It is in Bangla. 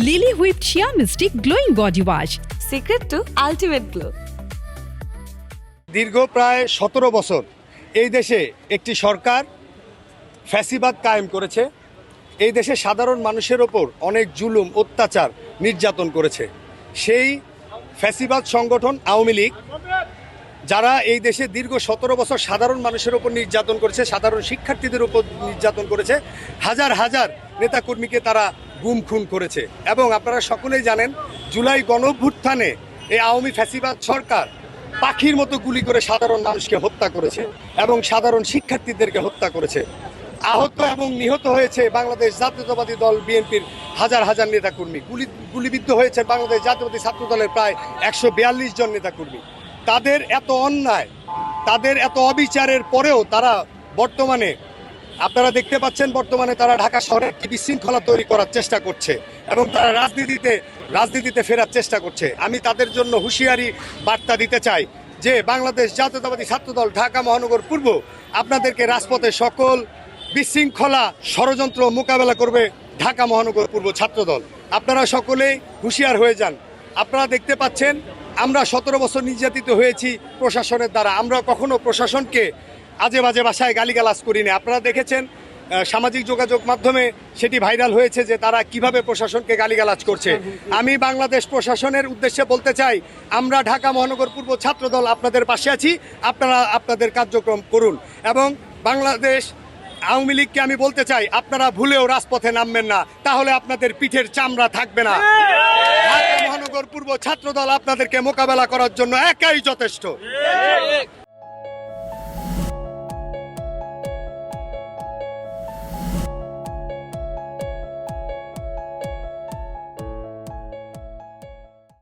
Lily Whipped Shea Mystic Glowing Body Wash. Secret to ultimate glow. দীর্ঘ প্রায় 17 বছর এই দেশে একটি সরকার ফ্যাসিবাদ কায়েম করেছে। এই দেশে সাধারণ মানুষের ওপর অনেক জুলুম, অত্যাচার, নির্যাতন করেছে। সেই ফ্যাসিবাদ সংগঠন আওয়ামী লীগ, যারা এই দেশে দীর্ঘ 17 বছর সাধারণ মানুষের ওপর নির্যাতন করেছে, সাধারণ শিক্ষার্থীদের উপর নির্যাতন করেছে, হাজার হাজার নেতাকর্মীকে তারা গুম খুন করেছে। এবং আপনারা সকলেই জানেন, জুলাই গণঅভ্যুত্থানে এই আওয়ামী ফ্যাসিবাদ সরকার পাখির মতো গুলি করে সাধারণ মানুষকে হত্যা করেছে এবং সাধারণ শিক্ষার্থীদেরকে হত্যা করেছে। আহত এবং নিহত হয়েছে বাংলাদেশ জাতীয়তাবাদী দল বিএনপির হাজার হাজার নেতাকর্মী। গুলিবিদ্ধ হয়েছে বাংলাদেশ জাতীয়তাবাদী ছাত্র দলের প্রায় 142 জন নেতাকর্মী। তাদের এত অন্যায়, তাদের এত অবিচারের পরেও তারা বর্তমানে, আপনারা দেখতে পাচ্ছেন, বর্তমানে তারা ঢাকা শহরে একটি বিশৃঙ্খলা তৈরি করার চেষ্টা করছে এবং তারা রাজনীতিতে ফেরার চেষ্টা করছে। আমি তাদের জন্য হুঁশিয়ারি বার্তা দিতে চাই যে বাংলাদেশ জাতীয়তাবাদী ছাত্রদল ঢাকা মহানগর পূর্ব আপনাদেরকে রাজপথে সকল বিশৃঙ্খলা ষড়যন্ত্র মোকাবেলা করবে ঢাকা মহানগর পূর্ব ছাত্রদল। আপনারা সকলেই হুঁশিয়ার হয়ে যান। আপনারা দেখতে পাচ্ছেন, আমরা 17 বছর নির্যাতিত হয়েছি প্রশাসনের দ্বারা। আমরা কখনো প্রশাসনকে আজে বাজে ভাষায় গালিগালাজ করি না। আপনারা দেখেছেন সামাজিক যোগাযোগ মাধ্যমে সেটি ভাইরাল হয়েছে যে তারা কিভাবে প্রশাসনকে গালিগালাজ করছে। আমি বাংলাদেশ প্রশাসনের উদ্দেশ্যে বলতে চাই, আমরা ঢাকা মহানগর পূর্ব ছাত্রদল আপনাদের পাশে আছি। আপনারা আপনাদের কার্যক্রম করুন এবং বাংলাদেশ আওয়ামী লীগকে আমি বলতে চাই, আপনারা ভুলেও রাজপথে নামবেন না, তাহলে আপনাদের পিঠের চামড়া থাকবে না। ঢাকা মহানগর পূর্ব ছাত্রদল আপনাদেরকে মোকাবেলা করার জন্য একাই যথেষ্ট।